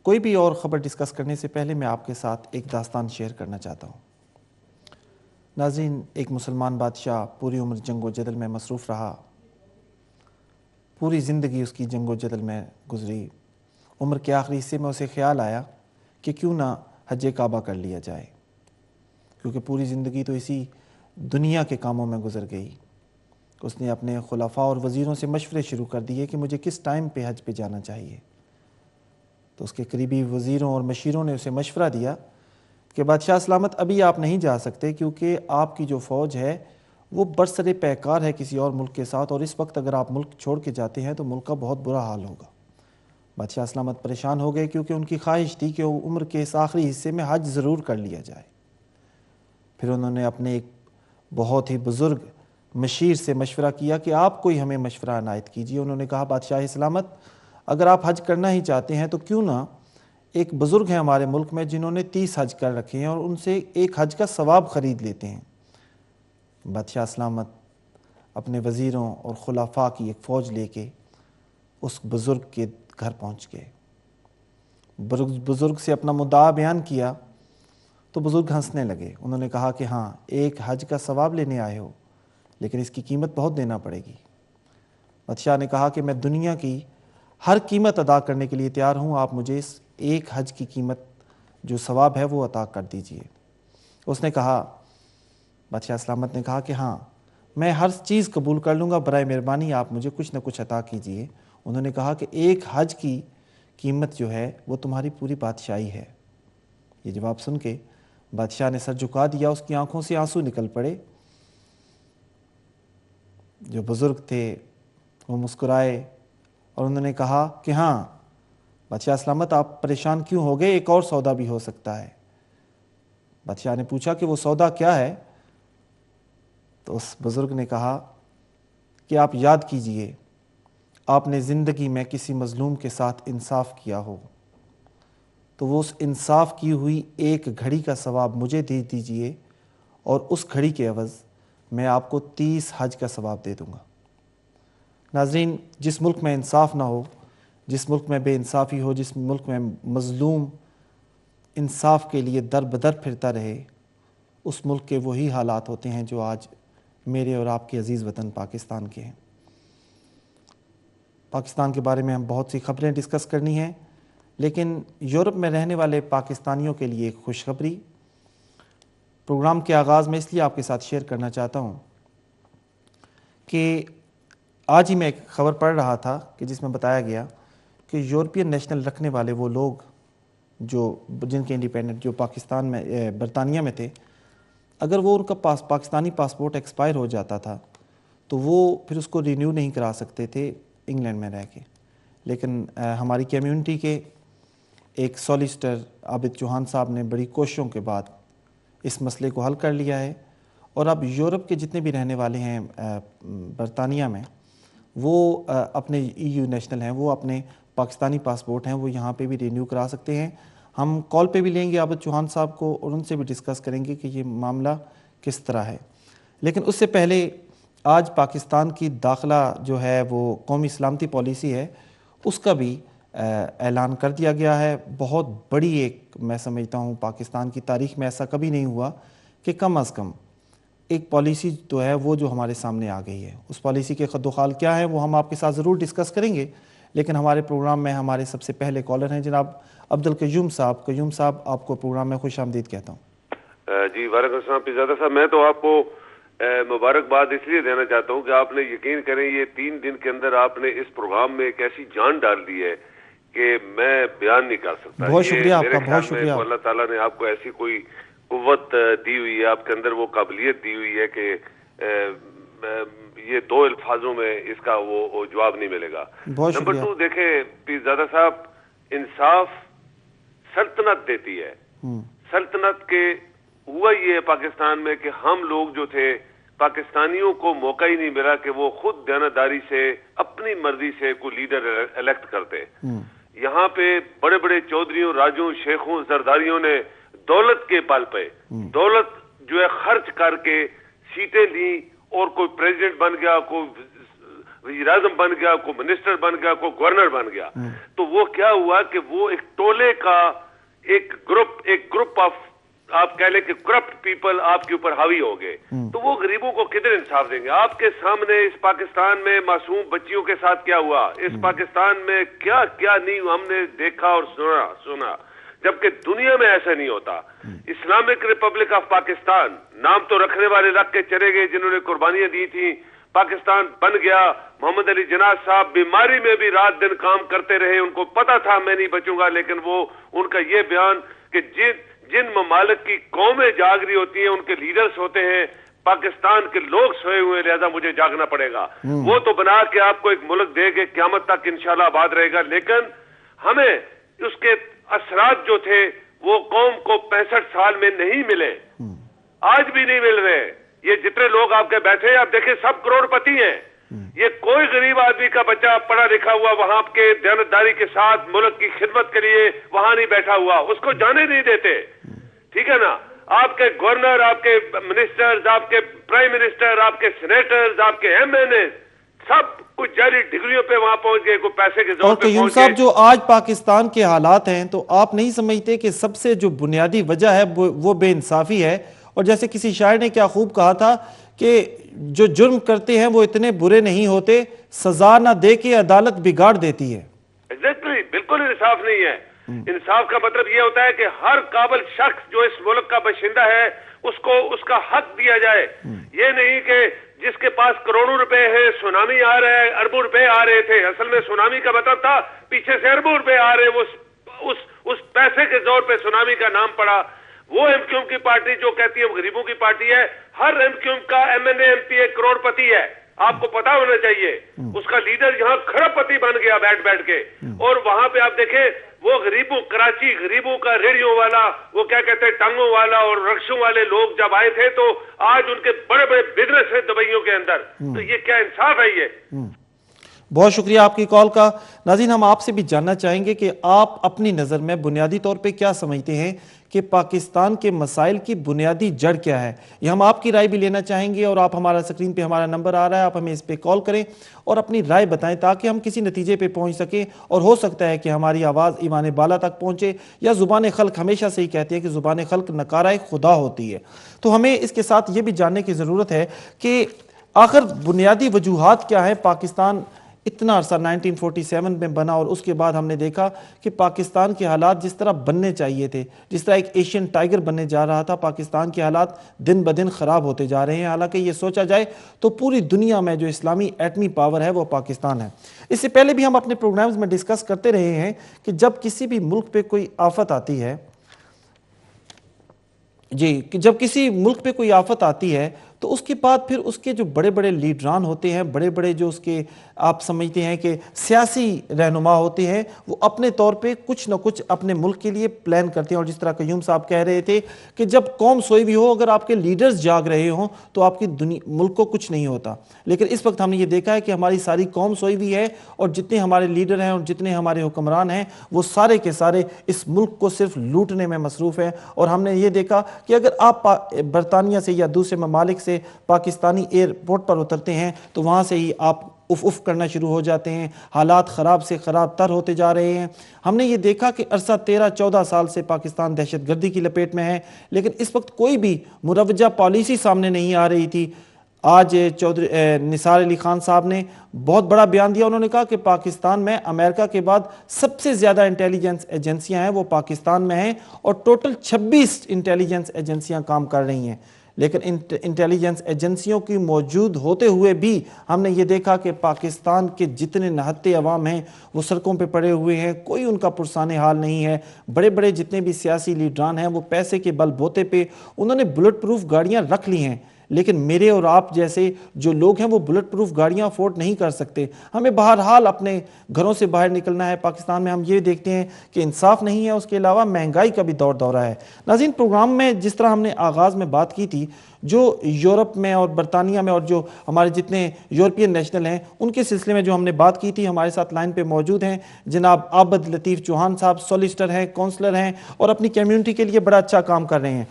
کوئی بھی اور خبر ڈسکس کرنے سے پہلے میں آپ کے ساتھ ایک داستان شیئر کرنا چاہتا ہوں۔ ناظرین، ایک مسلمان بادشاہ پوری عمر جنگ و جدل میں مصروف رہا، پوری زندگی اس کی جنگ و جدل میں گزری۔ عمر کے آخری حصے میں اسے خیال آیا کہ کیوں نہ حج کعبہ کر لیا جائے، کیونکہ پوری زندگی تو اسی دنیا کے کاموں میں گزر گئی۔ اس نے اپنے خلفاء اور وزیروں سے مشورے شروع کر دیے کہ مجھے کس ٹائم پہ حج پہ جانا چاہیے۔ تو اس کے قریبی وزیروں اور مشیروں نے اسے مشورہ دیا کہ بادشاہ سلامت ابھی آپ نہیں جا سکتے، کیونکہ آپ کی جو فوج ہے وہ برسر پیکار ہے کسی اور ملک کے ساتھ، اور اس وقت اگر آپ ملک چھوڑ کے جاتے ہیں تو ملک کا بہت برا حال ہوگا۔ بادشاہ سلامت پریشان ہو گئے، کیونکہ ان کی خواہش تھی کہ عمر کے اس آخری حصے میں حج ضرور کر لیا جائے۔ پھر انہوں نے اپنے ایک بہت ہی بزرگ مشیر سے مشورہ کیا کہ آپ کوئی ہمیں مشورہ عنایت کیجیے۔ انہوں نے کہا بادشاہ سلامت اگر آپ حج کرنا ہی چاہتے ہیں تو کیوں نہ ایک بزرگ ہیں ہمارے ملک میں جنہوں نے 30 حج کر رکھے ہیں، اور ان سے ایک حج کا ثواب خرید لیتے ہیں۔ بادشاہ سلامت اپنے وزیروں اور خلفاء کی ایک فوج لے کے اس بزرگ کے گھر پہنچ گئے۔ بزرگ سے اپنا مدعا بیان کیا تو بزرگ ہنسنے لگے۔ انہوں نے کہا کہ ہاں، ایک حج کا ثواب لینے آئے ہو، لیکن اس کی قیمت بہت دینا پڑے گی۔ بادشاہ نے کہا کہ میں دنیا کی ہر قیمت ادا کرنے کے لیے تیار ہوں، آپ مجھے اس ایک حج کی قیمت جو ثواب ہے وہ عطا کر دیجئے۔ اس نے کہا، بادشاہ سلامت نے کہا کہ ہاں، میں ہر چیز قبول کر لوں گا، برائے مہربانی آپ مجھے کچھ نہ کچھ عطا کیجئے۔ انہوں نے کہا کہ ایک حج کی قیمت جو ہے وہ تمہاری پوری بادشاہی ہے۔ یہ جواب سن کے بادشاہ نے سر جھکا دیا، اس کی آنکھوں سے آنسو نکل پڑے۔ جو بزرگ تھے وہ مسکرائے اور انہوں نے کہا کہ ہاں بادشاہ سلامت آپ پریشان کیوں ہو گئے، ایک اور سودا بھی ہو سکتا ہے۔ بادشاہ نے پوچھا کہ وہ سودا کیا ہے؟ تو اس بزرگ نے کہا کہ آپ یاد کیجئے آپ نے زندگی میں کسی مظلوم کے ساتھ انصاف کیا ہو تو وہ اس انصاف کی ہوئی ایک گھڑی کا ثواب مجھے دے دیجئے، اور اس گھڑی کے عوض میں آپ کو 30 حج کا ثواب دے دوں گا۔ ناظرین، جس ملک میں انصاف نہ ہو، جس ملک میں بے انصافی ہو، جس ملک میں مظلوم انصاف کے لیے در بدر پھرتا رہے، اس ملک کے وہی حالات ہوتے ہیں جو آج میرے اور آپ کے عزیز وطن پاکستان کے ہیں۔ پاکستان کے بارے میں ہم بہت سی خبریں ڈسکس کرنی ہیں، لیکن یورپ میں رہنے والے پاکستانیوں کے لیے ایک خوشخبری پروگرام کے آغاز میں اس لیے آپ کے ساتھ شیئر کرنا چاہتا ہوں کہ آج ہی میں ایک خبر پڑھ رہا تھا کہ جس میں بتایا گیا کہ یورپین نیشنل رکھنے والے وہ لوگ جن کے انڈیپینڈنٹ جو پاکستان میں برطانیہ میں تھے، اگر وہ ان کا پاکستانی پاسپورٹ ایکسپائر ہو جاتا تھا تو وہ پھر اس کو رینیو نہیں کرا سکتے تھے انگلینڈ میں رہ کے۔ لیکن ہماری کمیونٹی کے ایک سولیسٹر عابد چوہان صاحب نے بڑی کوششوں کے بعد اس مسئلے کو حل کر لیا ہے، اور اب یورپ کے جتنے بھی رہنے والے ہیں برطانیہ میں، وہ اپنے EU نیشنل ہیں، وہ اپنے پاکستانی پاسپورٹ ہیں، وہ یہاں پہ بھی رینیو کرا سکتے ہیں۔ ہم کال پہ بھی لیں گے عابد چوہان صاحب کو اور ان سے بھی ڈسکس کریں گے کہ یہ معاملہ کس طرح ہے۔ لیکن اس سے پہلے آج پاکستان کی داخلہ جو ہے وہ قومی سلامتی پالیسی ہے، اس کا بھی اعلان کر دیا گیا ہے۔ بہت بڑی ایک، میں سمجھتا ہوں پاکستان کی تاریخ میں ایسا کبھی نہیں ہوا کہ کم از کم ایک پالیسی تو ہے وہ جو ہمارے سامنے آ گئی ہے۔ اس پالیسی کے خد و خال کیا ہے وہ ہم آپ کے ساتھ ضرور ڈسکس کریں گے، لیکن ہمارے پروگرام میں ہمارے سب سے پہلے کالر ہیں جناب عبدالقیوم صاحب۔ قیوم صاحب، آپ کو پروگرام میں خوش آمدید کہتا ہوں۔ جی وعلیکم السلام پیرزادہ صاحب، میں تو آپ کو مبارکباد اس لیے دینا چاہتا ہوں کہ آپ نے یقین کریں یہ 3 دن کے اندر آپ نے اس پروگرام میں ایک ایسی جان ڈال دی ہے کہ میں بیان نہیں کر سکتا۔ بہت شکریہ آپ کا، میرے بہت خیال میں شکریہ۔ تو اللہ تعالیٰ نے آپ کو ایسی کوئی قوت دی ہوئی ہے، آپ کے اندر وہ قابلیت دی ہوئی ہے کہ یہ 2 الفاظوں میں اس کا وہ جواب نہیں ملے گا۔ بہت نمبر شکریہ۔ 2 دیکھیں پیرزادہ صاحب، انصاف سلطنت دیتی ہے۔ سلطنت کے ہوا یہ ہے پاکستان میں کہ ہم لوگ جو تھے، پاکستانیوں کو موقع ہی نہیں ملا کہ وہ خود دیانتداری سے اپنی مرضی سے کوئی لیڈر الیکٹ کرتے۔ یہاں پہ بڑے بڑے چودھریوں، راجوں، شیخوں، زرداریوں نے دولت کے بل پہ دولت جو ہے خرچ کر کے سیٹیں لی، اور کوئی پریزیڈنٹ بن گیا، کوئی وزیر اعظم بن گیا، کوئی منسٹر بن گیا، کوئی گورنر بن گیا. تو وہ کیا ہوا کہ وہ ایک ٹولے کا ایک گروپ آف آپ کہہ لیں کہ کرپٹ پیپل آپ کے اوپر حاوی ہو گئے. تو وہ غریبوں کو کدھر انصاف دیں گے؟ آپ کے سامنے اس پاکستان میں معصوم بچیوں کے ساتھ کیا ہوا، اس پاکستان میں کیا کیا نہیں ہم نے دیکھا اور سنا، جبکہ دنیا میں ایسا نہیں ہوتا. اسلامک ریپبلک آف پاکستان نام تو رکھنے والے رکھ کے چلے گئے جنہوں نے قربانیاں دی تھیں. پاکستان بن گیا. محمد علی جناح صاحب بیماری میں بھی رات دن کام کرتے رہے، ان کو پتا تھا میں نہیں بچوں گا، لیکن وہ ان کا یہ بیان کہ جن ممالک کی قومیں جاگ رہی ہوتی ہیں ان کے لیڈرز ہوتے ہیں، پاکستان کے لوگ سوئے ہوئے، لہذا مجھے جاگنا پڑے گا. وہ تو بنا کے آپ کو ایک ملک دے گے، قیامت تک انشاءاللہ آباد رہے گا، لیکن ہمیں اس کے اثرات جو تھے وہ قوم کو 65 سال میں نہیں ملے، آج بھی نہیں مل رہے. یہ جتنے لوگ آپ کے بیٹھے ہیں آپ دیکھیں سب کروڑ پتی ہیں. یہ کوئی غریب آدمی کا بچہ پڑھا لکھا ہوا وہاں کے دیانتداری کے ساتھ ملک کی خدمت کے لیے وہاں نہیں بیٹھا ہوا، اس کو جانے نہیں دیتے. ٹھیک ہے نا؟ آپ کے گورنر، آپ کے منسٹرز، آپ کے پرائم منسٹر، آپ کے سینیٹرز، آپ کے ایم این اے سب کچھ جعلی ڈگریوں پہ وہاں پہنچ گئے، کوئی پیسے کے زور اور پہ قیوم پہنچ صاحب گئے. جو آج پاکستان کے حالات ہیں تو آپ نہیں سمجھتے کہ سب سے جو بنیادی وجہ ہے وہ بے انصافی ہے؟ اور جیسے کسی شاعر نے کیا خوب کہا تھا کہ جو جرم کرتے ہیں وہ اتنے برے نہیں ہوتے، سزا نہ دے کے عدالت بگاڑ دیتی ہے. ایگزیکٹلی، بالکل انصاف نہیں ہے. انصاف کا مطلب یہ ہوتا ہے کہ ہر قابل شخص جو اس ملک کا باشندہ ہے اس کو اس کا حق دیا جائے. یہ نہیں کہ جس کے پاس کروڑوں روپے ہیں، سونامی آ رہا ہے، اربوں روپے آ رہے تھے. اصل میں سونامی کا مطلب تھا پیچھے سے اربوں روپے آ رہے، وہ اس پیسے کے زور پہ سونامی کا نام پڑا. وہ ایم کیو ایم کی پارٹی جو کہتی ہے وہ غریبوں کی پارٹی ہے، ہر ایم کیو ایم کا M N A M P ایک کروڑ پتی ہے. آپ کو پتا ہونا چاہیے اس کا لیڈر یہاں کھرب پتی بن گیا بیٹھ کے. اور وہاں پہ آپ دیکھیں وہ غریبوں، کراچی غریبوں کا ریڑھیوں والا، وہ کیا کہتے ہیں ٹانگوں والا اور رکشوں والے لوگ جب آئے تھے تو آج ان کے بڑے بڑے بزنس ہیں دبئیوں کے اندر. تو یہ کیا انصاف ہے؟ یہ بہت شکریہ آپ کی کال کا. ناظرین، ہم آپ سے بھی جاننا چاہیں گے کہ آپ اپنی نظر میں بنیادی طور پہ کیا سمجھتے ہیں کہ پاکستان کے مسائل کی بنیادی جڑ کیا ہے؟ یہ ہم آپ کی رائے بھی لینا چاہیں گے، اور آپ ہمارا سکرین پہ ہمارا نمبر آ رہا ہے، آپ ہمیں اس پہ کال کریں اور اپنی رائے بتائیں تاکہ ہم کسی نتیجے پہ پہنچ سکیں. اور ہو سکتا ہے کہ ہماری آواز ایوان بالا تک پہنچے. یا زبان خلق ہمیشہ سے ہی کہتے ہیں کہ زبان خلق نکارہ خدا ہوتی ہے. تو ہمیں اس کے ساتھ یہ بھی جاننے کی ضرورت ہے کہ آخر بنیادی وجوہات کیا ہیں. پاکستان اتنا عرصہ 1947 میں بنا اور اس کے بعد ہم نے دیکھا کہ پاکستان کے حالات جس طرح بننے چاہیے تھے، جس طرح ایک ایشین ٹائگر بننے جا رہا تھا، پاکستان کے حالات دن بدن خراب ہوتے جا رہے ہیں. حالانکہ یہ سوچا جائے تو پوری دنیا میں جو اسلامی ایٹمی پاور ہے وہ پاکستان ہے. اس سے پہلے بھی ہم اپنے پروگرامز میں ڈسکس کرتے رہے ہیں کہ جب کسی بھی ملک پہ کوئی آفت آتی ہے، جب کسی ملک پہ کوئی آفت آتی ہے تو اس کے بعد پھر اس کے جو بڑے بڑے لیڈران ہوتے ہیں، بڑے بڑے جو اس کے آپ سمجھتے ہیں کہ سیاسی رہنما ہوتے ہیں، وہ اپنے طور پہ کچھ نہ کچھ اپنے ملک کے لیے پلان کرتے ہیں. اور جس طرح قیوم صاحب کہہ رہے تھے کہ جب قوم سوئی بھی ہو، اگر آپ کے لیڈرز جاگ رہے ہوں تو آپ کی ملک کو کچھ نہیں ہوتا. لیکن اس وقت ہم نے یہ دیکھا ہے کہ ہماری ساری قوم سوئی بھی ہے اور جتنے ہمارے لیڈر ہیں اور جتنے ہمارے حکمران ہیں وہ سارے کے سارے اس ملک کو صرف لوٹنے میں مصروف ہیں. اور ہم نے یہ دیکھا کہ اگر آپ برطانیہ سے یا دوسرے ممالک سے پاکستانی ایئرپورٹ پر اترتے ہیں تو وہاں سے ہی آپ اف کرنا شروع ہو جاتے ہیں. حالات خراب سے خراب تر ہوتے جا رہے ہیں. ہم نے یہ دیکھا کہ عرصہ 13-14 سال سے پاکستان دہشت گردی کی لپیٹ میں ہے، لیکن اس وقت کوئی بھی مروجہ پالیسی سامنے نہیں آ رہی تھی. آج نثار علی خان صاحب نے بہت بڑا بیان دیا. انہوں نے کہا کہ پاکستان میں امریکہ کے بعد سب سے زیادہ انٹیلیجنس ایجنسیاں ہیں وہ پاکستان میں ہیں، اور ٹوٹل 26 انٹیلیجنس ایجنسیاں کام کر رہی ہیں. لیکن انٹیلیجنس ایجنسیوں کی موجود ہوتے ہوئے بھی ہم نے یہ دیکھا کہ پاکستان کے جتنے نہتے عوام ہیں وہ سڑکوں پہ پڑے ہوئے ہیں، کوئی ان کا پرسان حال نہیں ہے. بڑے بڑے جتنے بھی سیاسی لیڈران ہیں وہ پیسے کے بل بوتے پہ انہوں نے بلٹ پروف گاڑیاں رکھ لی ہیں، لیکن میرے اور آپ جیسے جو لوگ ہیں وہ بلٹ پروف گاڑیاں افورڈ نہیں کر سکتے. ہمیں بہرحال اپنے گھروں سے باہر نکلنا ہے. پاکستان میں ہم یہ دیکھتے ہیں کہ انصاف نہیں ہے، اس کے علاوہ مہنگائی کا بھی دورہ ہے. ناظرین، پروگرام میں جس طرح ہم نے آغاز میں بات کی تھی، جو یورپ میں اور برطانیہ میں اور جو ہمارے جتنے یورپین نیشنل ہیں ان کے سلسلے میں جو ہم نے بات کی تھی، ہمارے ساتھ لائن پہ موجود ہیں جناب عابد لطیف چوہان صاحب. سولیسٹر ہیں، کونسلر ہیں اور اپنی کمیونٹی کے لیے بڑا اچھا کام کر رہے ہیں.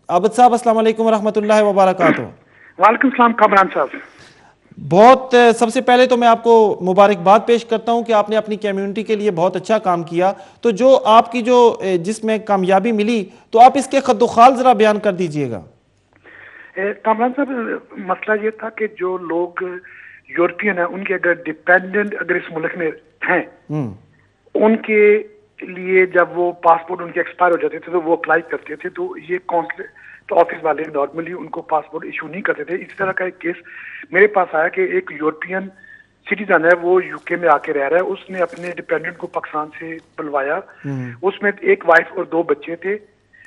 عابد صاحب، السلام علیکم ورحمۃ اللہ وبرکاتہ. وعلیکم السلام کامران صاحب. بہت سب سے پہلے تو میں آپ کو مبارکباد پیش کرتا ہوں کہ آپ نے اپنی کمیونٹی کے لیے بہت اچھا کام کیا. تو جو آپ کی جس میں کامیابی ملی تو آپ اس کے خد و خال ذرا بیان کر دیجئے گا. کامران صاحب مسئلہ یہ تھا کہ جو لوگ یورپین ہیں ان کے اگر ڈیپینڈنٹ اگر اس ملک میں ہیں ان کے لیے جب وہ پاسپورٹ ان کے ایکسپائر ہو جاتے تھے تو وہ اپلائی کرتے تھے تو یہ کونسلیٹ آفس والے نارملی ان کو پاسپورٹ ایشو نہیں کرتے تھے. اسی طرح کا ایک کیس میرے پاس آیا کہ ایک یورپین سٹیزن ہے وہ یو کے میں آ کے رہ رہا ہے, اس نے اپنے ڈیپینڈنٹ کو پاکستان سے بلوایا, اس میں ایک وائف اور 2 بچے تھے.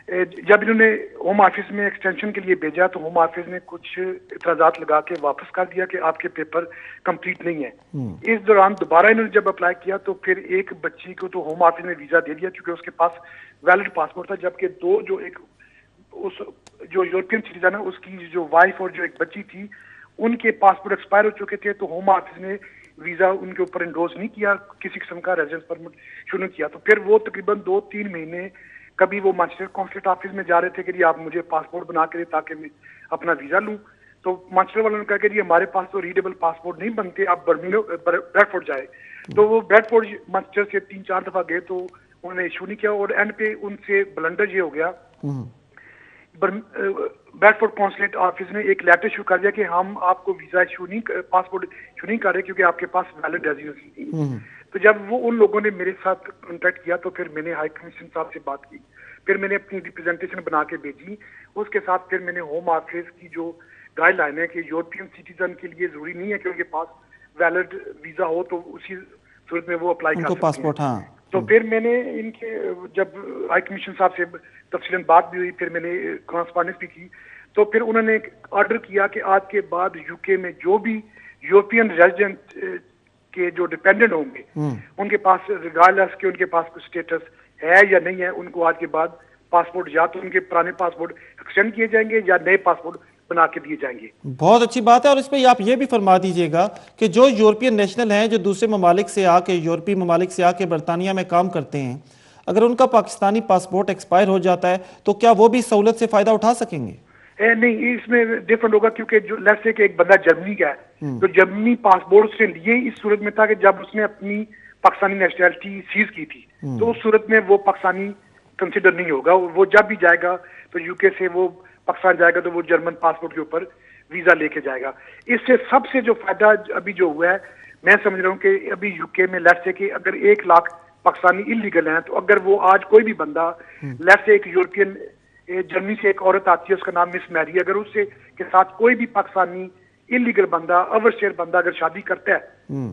جب انہوں نے ہوم آفس میں ایکسٹینشن کے لیے بھیجا تو ہوم آفس نے کچھ اعتراضات لگا کے واپس کر دیا کہ آپ کے پیپر کمپلیٹ نہیں ہیں. اس دوران دوبارہ انہوں نے جب اپلائی کیا تو پھر ایک بچی کو تو ہوم آفس نے ویزا دے دیا کیونکہ اس کے پاس ویلڈ پاسپورٹ تھا, جبکہ 2 جو یورپین سٹیزن ہے اس کی جو وائف اور جو ایک بچی تھی ان کے پاسپورٹ ایکسپائر ہو چکے تھے. تو ہوم آفس نے ویزا ان کے اوپر انڈوز نہیں کیا, کسی قسم کا ریزیڈنس پرمٹ شروع کیا. تو پھر وہ تقریباً 2-3 مہینے کبھی وہ مانچسٹر کانسلیٹ آفس میں جا رہے تھے کہ جی آپ مجھے پاسپورٹ بنا کے دیں تاکہ میں اپنا ویزا لوں. تو مانچسٹر والوں نے کہا کہ جی ہمارے پاس تو ریڈیبل پاسپورٹ نہیں بنتے, آپ بریڈ فورڈ جائے. تو وہ بریڈ فورڈ مانچسٹر سے 3-4 دفعہ گئے تو انہوں نے ایشو نہیں کیا اور اینڈ پہ ان سے بلنڈر یہ ہو گیا, بریڈ فورڈ کانسلیٹ آفس نے ایک لیٹر ایشو کر دیا کہ ہم آپ کو ویزا پاسپورٹ ایشو نہیں کر رہے کیونکہ آپ کے پاس ویلڈ ریزیڈنس نہیں. تو جب وہ ان لوگوں نے میرے ساتھ کانٹیکٹ کیا تو پھر میں نے ہائی کمشن صاحب سے بات کی, پھر میں نے اپنی ریپرزینٹیشن بنا کے بھیجی. اس کے ساتھ پھر میں نے ہوم آفس کی جو گائیڈ لائن ہے کہ یورپین سٹیزن کے لیے ضروری نہیں ہے کہ ان کے پاس ویلڈ ویزا ہو تو اسی صورت میں وہ اپلائی کر سکتے ہیں. تو پھر میں نے ان کے جب ہائی کمیشن صاحب سے تفصیلاً بات بھی ہوئی, پھر میں نے کورسپونڈنس بھی کی, تو پھر انہوں نے آرڈر کیا کہ آج کے بعد یو کے میں جو بھی یورپین ریزیڈنٹ کے جو ڈیپینڈنٹ ہوں گے ان کے پاس ریگارڈلیس کہ ان کے پاس کوئی اسٹیٹس ہے یا نہیں ہے, ان کو آج کے بعد پاسپورٹ یا تو ان کے پرانے پاسپورٹ ایکسٹینڈ کیے جائیں گے یا نئے پاسپورٹ بنا کے دیے جائیں گے. بہت اچھی بات ہے. اور اس پہ آپ یہ بھی فرما دیجئے گا کہ جو یورپین نیشنل ہیں جو دوسرے ممالک سے آ کے یورپی ممالک سے آ کے برطانیہ میں کام کرتے ہیں, اگر ان کا پاکستانی پاسپورٹ ایکسپائر ہو جاتا ہے تو کیا وہ بھی سہولت سے فائدہ اٹھا سکیں گے؟ نہیں, اس میں ڈفرنٹ ہوگا کیونکہ جو لیٹس سے کہ ایک بندہ جرمنی کا ہے تو جرمنی پاسپورٹ سے لیے اس صورت میں تھا کہ جب اس نے اپنی پاکستانی نیشنلٹی سیز کی تھی تو اس صورت میں وہ پاکستانی کنسیڈر نہیں ہوگا. وہ جب بھی جائے گا تو یو کے سے وہ پاکستان جائے گا تو وہ جرمن پاسپورٹ کے اوپر ویزا لے کے جائے گا. اس سے سب سے جو فائدہ ابھی جو ہوا ہے میں سمجھ رہا ہوں کہ ابھی یو کے میں لیٹس سے کہ اگر 1 لاکھ پاکستانی انلیگل ہیں تو اگر وہ آج کوئی بھی بندہ لیٹس سے ایک یورپین جرمنی سے ایک عورت آتی ہے اس کا نام مس میری, اگر اس سے کے ساتھ کوئی بھی پاکستانی انلیگل بندہ اوورسٹیئر بندہ اگر شادی کرتا ہے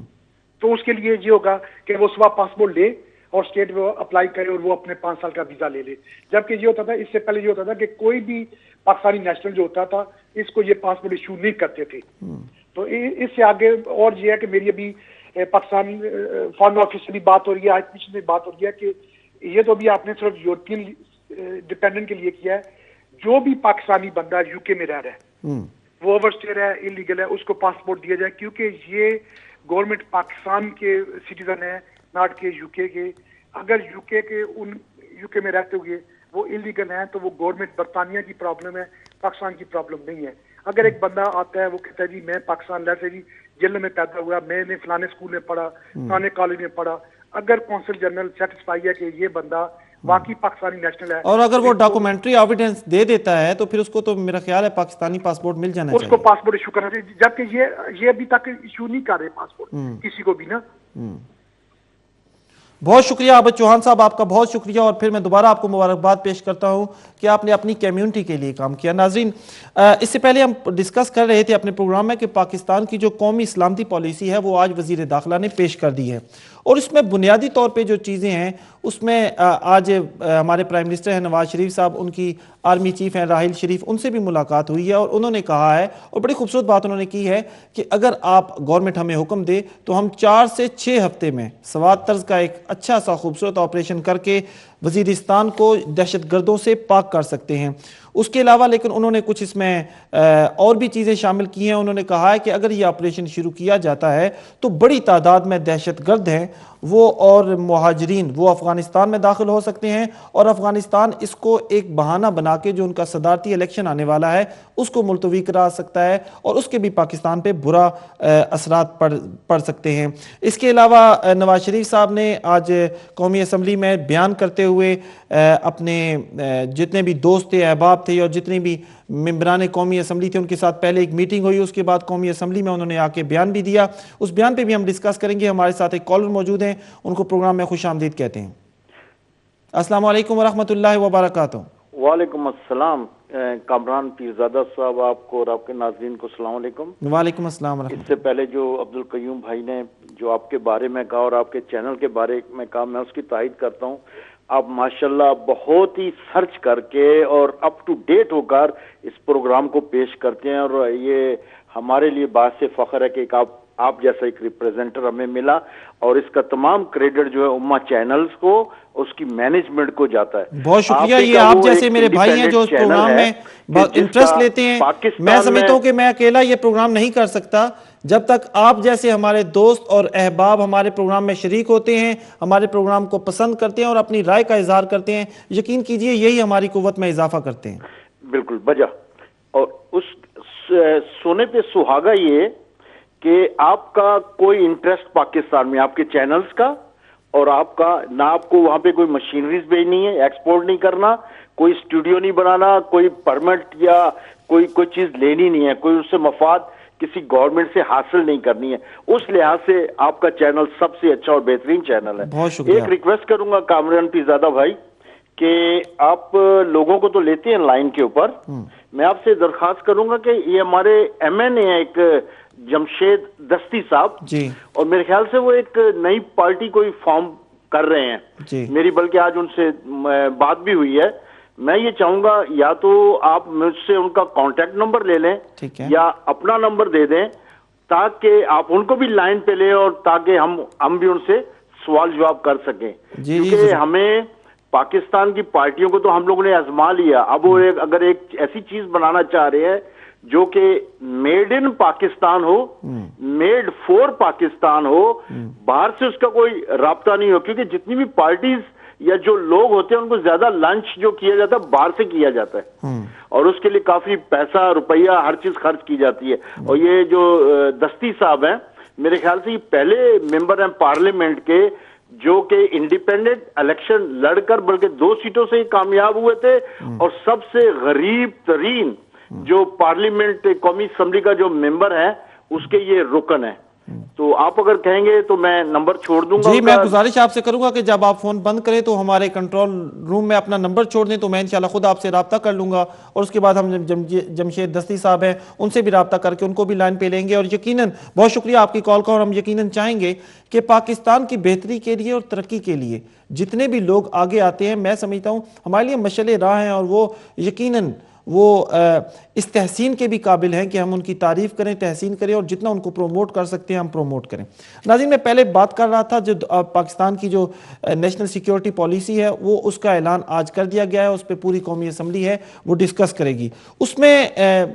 تو اس کے لیے یہ ہوگا کہ وہ صبح پاسپورٹ لے اور اسٹیٹ وہ اپلائی کرے اور وہ اپنے 5 سال کا ویزا لے لے. جبکہ یہ ہوتا تھا اس سے پہلے یہ ہوتا تھا کہ کوئی بھی پاکستانی نیشنل جو ہوتا تھا اس کو یہ پاسپورٹ ایشو نہیں کرتے تھے. تو اس سے آگے اور یہ ہے کہ میری ابھی پاکستان فارن آفس سے بھی بات ہو رہی ہے, ہائی کمیشن سے بات ہو رہی ہے کہ یہ تو ابھی آپ نے صرف یورپین ڈیپینڈنٹ کے لیے کیا ہے, جو بھی پاکستانی بندہ یو کے میں رہ رہا ہے وہ اوورسٹیئر ہے انلیگل ہے اس کو پاسپورٹ دیا جائے, کیونکہ یہ گورنمنٹ پاکستان کے سٹیزن ہے ناٹ کے یو کے. اگر یو کے میں رہتے ہوئے وہ انلیگل ہیں تو وہ گورنمنٹ برطانیہ کی پرابلم ہے, پاکستان کی پرابلم نہیں ہے. اگر ایک بندہ آتا ہے وہ کہتا ہے جی میں پاکستان لیتے جی جیل میں پیدا ہوا, میں نے فلانے اسکول میں پڑھا, فلانے کالج میں پڑھا, اگر کونسل جنرل سیٹسفائی ہے کہ یہ بندہ واقعی پاکستانی نیشنل ہے اور اگر وہ ڈاکومنٹری ایویڈنس دے دیتا ہے تو پھر اس کو تو میرا خیال ہے پاکستانی پاسپورٹ مل جانا چاہیے. اس کو پاسپورٹ ایشو کرنا چاہیے, جبکہ یہ ابھی تک ایشو نہیں کر رہے پاسپورٹ کسی کو بھی نا. بہت شکریہ عابد چوہان صاحب, آپ کا بہت شکریہ. اور پھر میں دوبارہ آپ کو مبارکباد پیش کرتا ہوں کہ آپ نے اپنی کمیونٹی کے لیے کام کیا. ناظرین, اس سے پہلے ہم ڈسکس کر رہے تھے اپنے پروگرام میں کہ پاکستان کی جو قومی سلامتی پالیسی ہے وہ آج وزیر داخلہ نے پیش کر دی ہے, اور اس میں بنیادی طور پہ جو چیزیں ہیں اس میں آج ہمارے پرائم منسٹر ہیں نواز شریف صاحب, ان کی آرمی چیف ہیں راحیل شریف, ان سے بھی ملاقات ہوئی ہے اور انہوں نے کہا ہے اور بڑی خوبصورت بات انہوں نے کی ہے کہ اگر آپ گورنمنٹ ہمیں حکم دے تو ہم 4 سے 6 ہفتے میں سوات طرز کا ایک اچھا سا خوبصورت آپریشن کر کے وزیرستان کو دہشت گردوں سے پاک کر سکتے ہیں. اس کے علاوہ لیکن انہوں نے کچھ اس میں اور بھی چیزیں شامل کی ہیں. انہوں نے کہا ہے کہ اگر یہ آپریشن شروع کیا جاتا ہے تو بڑی تعداد میں دہشت گرد ہیں وہ اور مہاجرین وہ افغانستان میں داخل ہو سکتے ہیں, اور افغانستان اس کو ایک بہانہ بنا کے جو ان کا صدارتی الیکشن آنے والا ہے اس کو ملتوی کرا سکتا ہے, اور اس کے بھی پاکستان پہ برا اثرات پڑ سکتے ہیں. اس کے علاوہ نواز شریف صاحب نے آج قومی اسمبلی میں بیان کرتے ہوئے اپنے جتنے بھی دوست تھے, احباب تھے, اور جتنے بھی ممبران قومی اسمبلی تھے ان کے ساتھ پہلے ایک میٹنگ ہوئی, اس کے بعد قومی اسمبلی میں انہوں نے آ کے بیان بھی دیا. اس بیان پہ بھی ہم ڈسکس کریں گے. ہمارے ساتھ ایک کالر موجود ہیں, ان کو پروگرام میں خوش آمدید کہتے ہیں. السلام علیکم ورحمۃ اللہ وبرکاتہ. وعلیکم السلام. کامران پیرزادہ صاحب, آپ کو اور آپ کے ناظرین کو السلام علیکم. وعلیکم السلام ورحمۃ اللہ. اس سے پہلے جو عبدالقیوم بھائی نے جو آپ کے بارے میں کہا اور آپ کے چینل کے بارے میں کہا, میں اس کی تائید کرتا ہوں. آپ ماشاءاللہ بہت ہی سرچ کر کے اور اپ ٹو ڈیٹ ہو کر اس پروگرام کو پیش کرتے ہیں, اور یہ ہمارے لیے باعث فخر ہے کہ آپ جیسا ایک ریپریزنٹر ہمیں ملا, اور اس کا تمام کریڈٹ جو ہے امہ چینلز کو, اس کی مینجمنٹ کو جاتا ہے. بہت شکریہ. یہ آپ جیسے میرے بھائی ہیں جو اس پروگرام میں انٹرسٹ لیتے ہیں. میں سمجھتا ہوں کہ میں اکیلا یہ پروگرام نہیں کر سکتا جب تک آپ جیسے ہمارے دوست اور احباب ہمارے پروگرام میں شریک ہوتے ہیں, ہمارے پروگرام کو پسند کرتے ہیں اور اپنی رائے کا اظہار کرتے ہیں. یقین کیجئے یہی ہماری قوت میں اضافہ کرتے ہیں. بالکل بجا. اور اس سونے پہ سہاگا یہ کہ آپ کا کوئی انٹرسٹ پاکستان میں, آپ کے چینلز کا, اور آپ کا نہ آپ کو وہاں پہ کوئی مشینریز بھیجنی ہے, ایکسپورٹ نہیں کرنا, کوئی اسٹوڈیو نہیں بنانا, کوئی پرمٹ یا کوئی چیز لینی نہیں ہے, کوئی اس سے مفاد کسی گورنمنٹ سے حاصل نہیں کرنی ہے. اس لحاظ سے آپ کا چینل سب سے اچھا اور بہترین چینل ہے. بہت شکریہ. ایک ریکویسٹ کروں گا کامران پیرزادہ بھائی کہ آپ لوگوں کو تو لیتے ہیں لائن کے اوپر, میں آپ سے درخواست کروں گا کہ یہ ہمارے ایم این اے ایک جمشید دستی صاحب جی, اور میرے خیال سے وہ ایک نئی پارٹی کوئی فارم کر رہے ہیں جی, میری, بلکہ آج ان سے بات بھی ہوئی ہے. میں یہ چاہوں گا یا تو آپ مجھ سے ان کا کانٹیکٹ نمبر لے لیں یا اپنا نمبر دے دیں تاکہ آپ ان کو بھی لائن پہ لیں, اور تاکہ ہم بھی ان سے سوال جواب کر سکیں. کیونکہ ہمیں پاکستان کی پارٹیوں کو تو ہم لوگوں نے آزما لیا, اب وہ اگر ایک ایسی چیز بنانا چاہ رہے ہیں جو کہ میڈ ان پاکستان ہو, میڈ فور پاکستان ہو, باہر سے اس کا کوئی رابطہ نہیں ہو, کیونکہ جتنی بھی پارٹیز یا جو لوگ ہوتے ہیں ان کو زیادہ لنچ جو کیا جاتا ہے باہر سے کیا جاتا ہے, اور اس کے لیے کافی پیسہ روپیہ ہر چیز خرچ کی جاتی ہے. اور یہ جو دستی صاحب ہیں میرے خیال سے یہ پہلے ممبر ہیں پارلیمنٹ کے جو کہ انڈیپینڈنٹ الیکشن لڑ کر بلکہ 2 سیٹوں سے ہی کامیاب ہوئے تھے, اور سب سے غریب ترین جو پارلیمنٹ قومی اسمبلی کا جو ممبر ہے اس کے یہ رکن ہے. تو آپ اگر کہیں گے تو میں نمبر چھوڑ دوں گا. جی, میں گزارش آپ سے کروں گا کہ جب آپ فون بند کریں تو ہمارے کنٹرول روم میں اپنا نمبر چھوڑ دیں, تو میں انشاءاللہ خود آپ سے رابطہ کر لوں گا, اور اس کے بعد ہم جمشید دستی صاحب ہیں ان سے بھی رابطہ کر کے ان کو بھی لائن پہ لیں گے. اور یقیناً بہت شکریہ آپ کی کال کا, اور ہم یقیناً چاہیں گے کہ پاکستان کی بہتری کے لیے اور ترقی کے لیے جتنے بھی لوگ آگے آتے ہیں, میں سمجھتا ہوں ہمارے لیے مشعل راہ ہیں, اور وہ یقیناً وہ اس تحسین کے بھی قابل ہیں کہ ہم ان کی تعریف کریں, تحسین کریں, اور جتنا ان کو پروموٹ کر سکتے ہیں ہم پروموٹ کریں. ناظرین, میں پہلے بات کر رہا تھا جو پاکستان کی جو نیشنل سیکیورٹی پالیسی ہے وہ اس کا اعلان آج کر دیا گیا ہے, اس پہ پوری قومی اسمبلی ہے وہ ڈسکس کرے گی. اس میں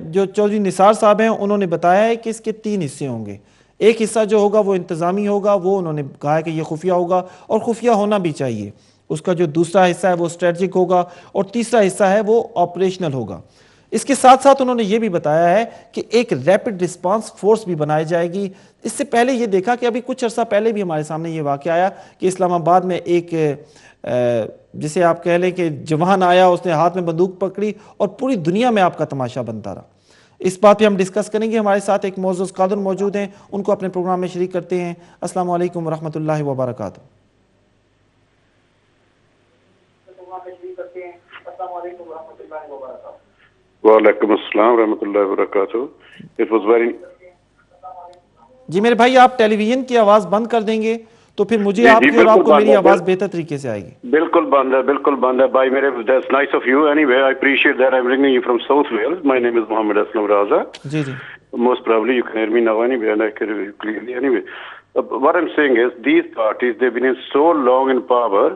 جو چودھری نثار صاحب ہیں انہوں نے بتایا ہے کہ اس کے 3 حصے ہوں گے. ایک حصہ جو ہوگا وہ انتظامی ہوگا, وہ انہوں نے کہا ہے کہ یہ خفیہ ہوگا, اور خفیہ ہونا بھی چاہیے. اس کا جو دوسرا حصہ ہے وہ اسٹریٹجک ہوگا, اور تیسرا حصہ ہے وہ آپریشنل ہوگا. اس کے ساتھ ساتھ انہوں نے یہ بھی بتایا ہے کہ ایک ریپڈ رسپانس فورس بھی بنائی جائے گی. اس سے پہلے یہ دیکھا کہ ابھی کچھ عرصہ پہلے بھی ہمارے سامنے یہ واقعہ آیا کہ اسلام آباد میں ایک جسے آپ کہہ لیں کہ جوان آیا, اس نے ہاتھ میں بندوق پکڑی اور پوری دنیا میں آپ کا تماشا بنتا رہا. اس بات پہ ہم ڈسکس کریں گے. ہمارے ساتھ ایک معزز قادر موجود ہیں, ان کو اپنے پروگرام میں شریک کرتے ہیں. السلام علیکم ورحمۃ اللہ وبرکاتہ. وعلیکم السلام ورحمۃ اللہ وبرکاتہ. It was very... جی میرے بھائی, آپ ٹیلی ویژن کی آواز بند کر دیں گے تو پھر مجھے آپ کی اور آپ کو میری آواز بہتر طریقے سے آئے گی. بالکل بند ہے, بالکل بند ہے بھائی میرے. That's nice of you anyway. I appreciate that. I'm ringing you from South Wales. My name is Mohammed Aslam Raza. G G. Most probably you can hear me now anyway, and I can hear you clearly anyway. What I'm saying is these parties, they've been in so long in power,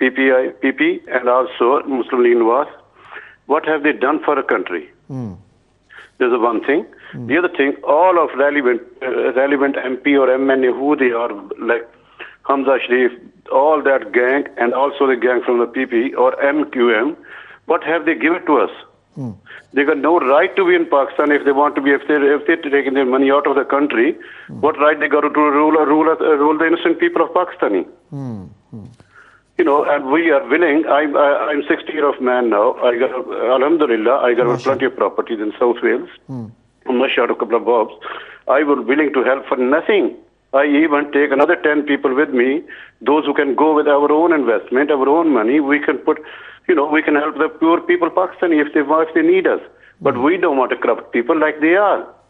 PP and also Muslim League Nawaz. what have they done for a country? There's the one thing. The other thing, all of relevant MP or MNA, who they are, like Hamza Sharif, all that gang, and also the gang from the PP or MQM, what have they given to us? They got no right to be in Pakistan if they want to be. If they're taking their money out of the country, what right they got to rule the innocent people of Pakistani? You know, and we are willing. I'm 60-year-old man now. I got, alhamdulillah, I got plenty of properties in South Wales. I'm not short of a couple of bobs. I was willing to help for nothing. I even take another 10 people with me, those who can go with our own investment, our own money. We can put, you know, we can help the poor people Pakistani if they need us. But we don't want to corrupt people like they are.